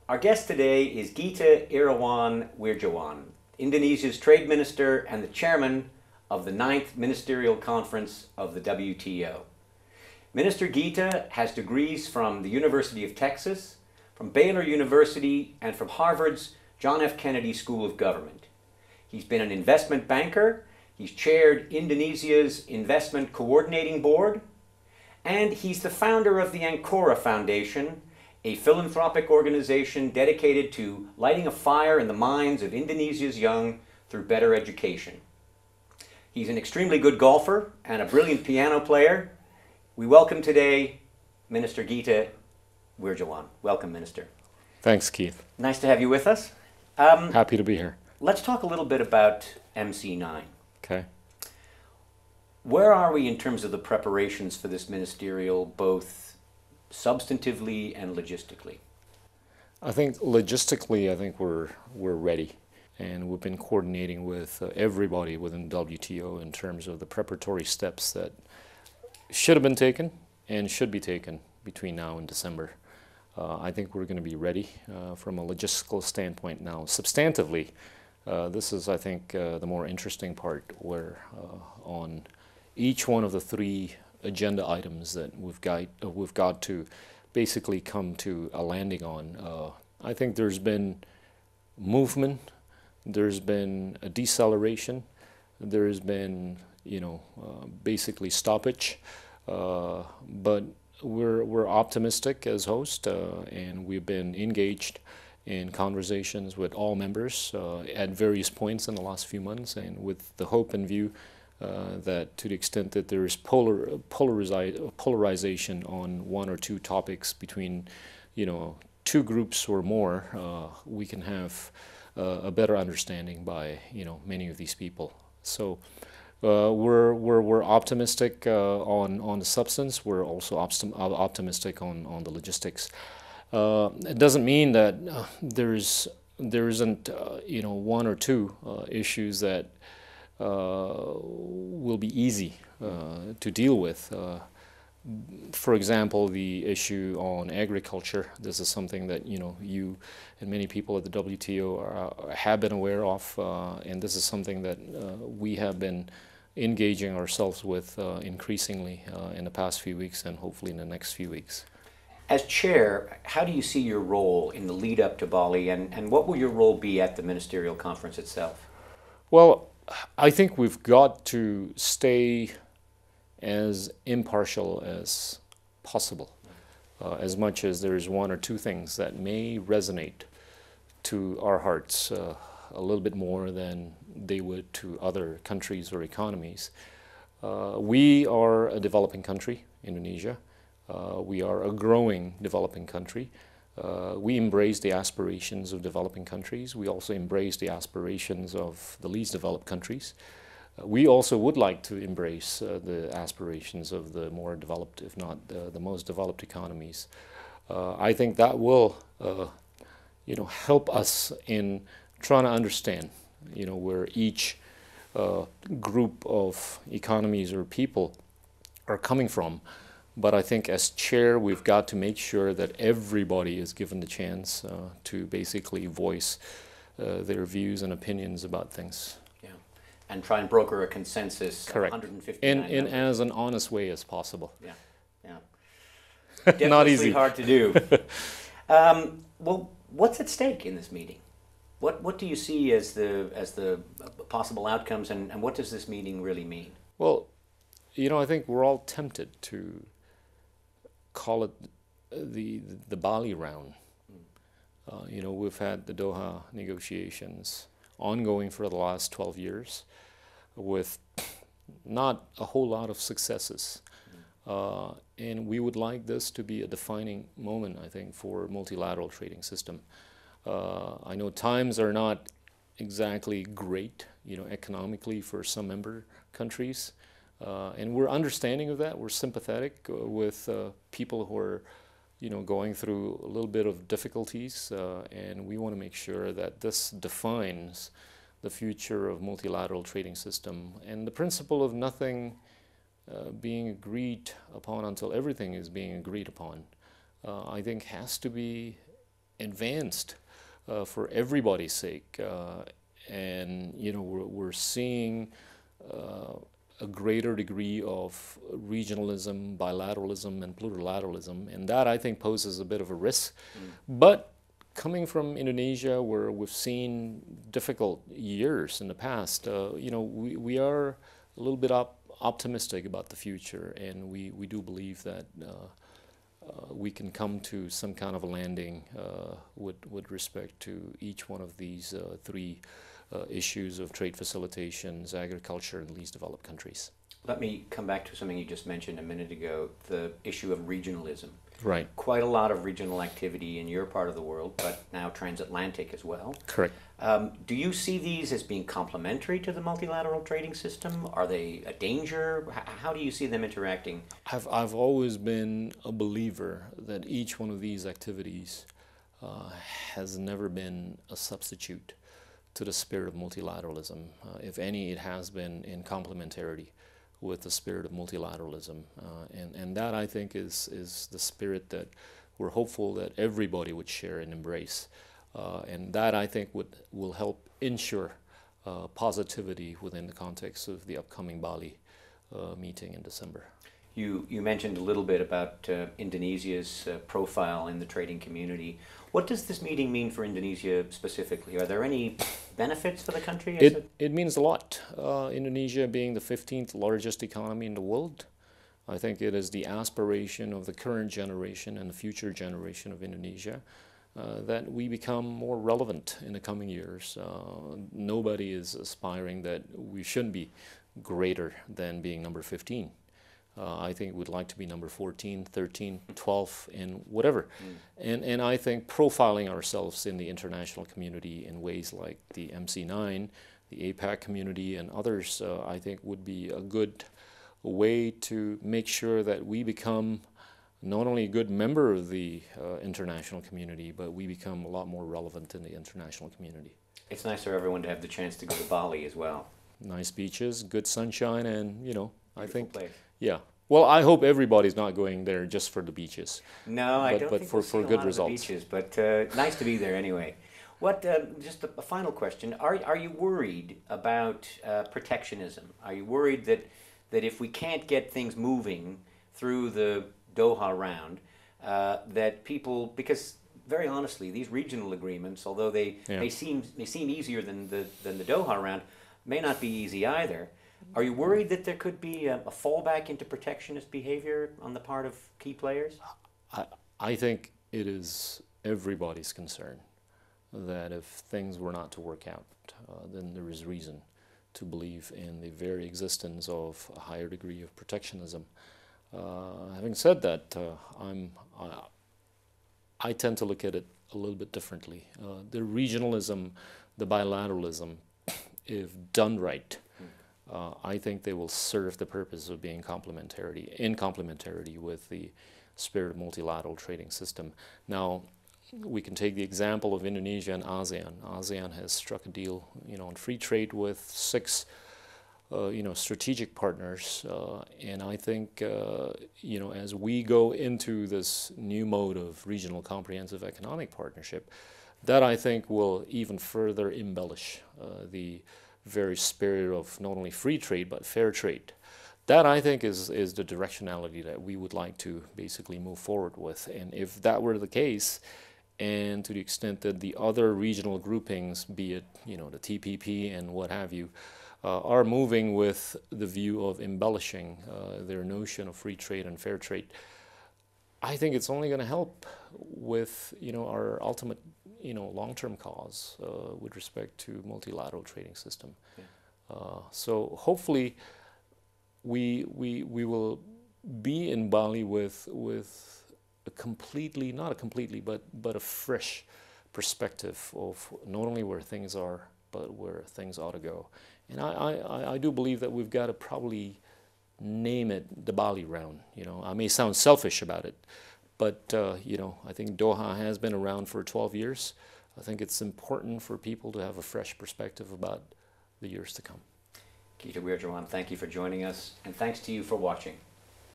Our guest today is Gita Wirjawan, Indonesia's Trade Minister and the Chairman of the Ninth Ministerial Conference of the WTO. Minister Gita has degrees from the University of Texas, from Baylor University, and from Harvard's John F. Kennedy School of Government. He's been an investment banker, he's chaired Indonesia's Investment Coordinating Board, and he's the founder of the Ancora Foundation, a philanthropic organization dedicated to lighting a fire in the minds of Indonesia's young through better education. He's an extremely good golfer and a brilliant piano player. We welcome today Minister Gita Wirjawan. Welcome, Minister. Thanks, Keith. Nice to have you with us. Happy to be here. Let's talk a little bit about MC9. Okay. Where are we in terms of the preparations for this ministerial, both substantively and logistically? I think logistically, we're ready, and we've been coordinating with everybody within the WTO in terms of the preparatory steps that should have been taken and should be taken between now and December. I think we're going to be ready from a logistical standpoint now. Substantively, this is, I think, the more interesting part, where on each one of the three agenda items that we've got to basically come to a landing on. I think there's been movement, there's been a deceleration, there's been basically stoppage, but we're optimistic as host, and we've been engaged in conversations with all members at various points in the last few months, and with the hope and view that to the extent that there is polarization on one or two topics between, two groups or more, we can have a better understanding by, many of these people. So we're optimistic on the substance. We're also optimistic on the logistics. It doesn't mean that there isn't one or two issues that will be easy to deal with. For example, the issue on agriculture. This is something that you and many people at the WTO have been aware of, and this is something that we have been engaging ourselves with increasingly in the past few weeks, and hopefully in the next few weeks. As chair, how do you see your role in the lead up to Bali, and what will your role be at the ministerial conference itself? Well, I think we've got to stay as impartial as possible, as much as there's one or two things that may resonate to our hearts a little bit more than they would to other countries or economies. We are a developing country, Indonesia. We are a growing developing country. We embrace the aspirations of developing countries. We also embrace the aspirations of the least developed countries. We also would like to embrace the aspirations of the more developed, if not the most developed economies. I think that will, help us in trying to understand, where each group of economies or people are coming from. But I think as chair, we've got to make sure that everybody is given the chance to basically voice their views and opinions about things. Yeah, and try and broker a consensus. Correct. 159 in as an honest way as possible. Yeah, yeah. Not easy. Hard to do. Well, what's at stake in this meeting? What do you see as the possible outcomes, and what does this meeting really mean? Well, I think we're all tempted to call it the Bali round. We've had the Doha negotiations ongoing for the last 12 years with not a whole lot of successes. And we would like this to be a defining moment, I think, for multilateral trading system. I know times are not exactly great, economically for some member countries. And we're understanding of that. We're sympathetic with people who are, going through a little bit of difficulties, and we want to make sure that this defines the future of multilateral trading system. And the principle of nothing being agreed upon until everything is being agreed upon, I think has to be advanced for everybody's sake. And we're seeing a greater degree of regionalism, bilateralism, and plurilateralism, and that I think poses a bit of a risk. But coming from Indonesia, where we've seen difficult years in the past, we are a little bit optimistic about the future, and we do believe that we can come to some kind of a landing with respect to each one of these three issues of trade facilitations, agriculture, and least developed countries. Let me come back to something you just mentioned a minute ago, the issue of regionalism. Right. Quite a lot of regional activity in your part of the world, but now transatlantic as well. Correct. Do you see these as being complementary to the multilateral trading system? Are they a danger? How do you see them interacting? I've always been a believer that each one of these activities has never been a substitute to the spirit of multilateralism. If any, it has been in complementarity with the spirit of multilateralism. And that, I think, is the spirit that we're hopeful that everybody would share and embrace. And that, I think, will help ensure positivity within the context of the upcoming Bali meeting in December. You mentioned a little bit about Indonesia's profile in the trading community. What does this meeting mean for Indonesia specifically? Are there any benefits for the country? It means a lot. Indonesia being the 15th largest economy in the world, I think it is the aspiration of the current generation and the future generation of Indonesia that we become more relevant in the coming years. Nobody is aspiring that we shouldn't be greater than being number 15. I think we'd like to be number 14, 13, 12, and whatever. And I think profiling ourselves in the international community in ways like the MC9, the APAC community, and others, I think would be a good way to make sure that we become not only a good member of the international community, but we become a lot more relevant in the international community. It's nice for everyone to have the chance to go to Bali as well. Nice beaches, good sunshine, and I think place. Yeah. Well, I hope everybody's not going there just for the beaches. No, I don't think for good results. Of the beaches, but nice to be there anyway. Just a final question. Are you worried about protectionism? Are you worried that if we can't get things moving through the Doha round, that people, because very honestly, these regional agreements, although they seem easier than the Doha round, may not be easy either. Are you worried that there could be a fallback into protectionist behavior on the part of key players? I think it is everybody's concern that if things were not to work out, then there is reason to believe in the very existence of a higher degree of protectionism. Having said that, I tend to look at it a little bit differently. The regionalism, the bilateralism, if done right, I think they will serve the purpose of being complementarity with the spirit of multilateral trading system. Now, we can take the example of Indonesia and ASEAN. ASEAN has struck a deal, on free trade with 6, strategic partners, and I think, as we go into this new mode of regional comprehensive economic partnership, that I think will even further embellish the very spirit of not only free trade but fair trade. That, I think, is the directionality that we would like to basically move forward with. And if that were the case, and to the extent that the other regional groupings, be it the TPP and what have you, are moving with the view of embellishing their notion of free trade and fair trade, I think it's only going to help with our ultimate long-term cause with respect to multilateral trading system. So hopefully we will be in Bali with a completely, not a completely, but a fresh perspective of not only where things are, but where things ought to go. And I do believe that we've got to probably name it the Bali round. I may sound selfish about it, but I think Doha has been around for 12 years. I think it's important for people to have a fresh perspective about the years to come. Gita Wirjawan, thank you for joining us, and thanks to you for watching.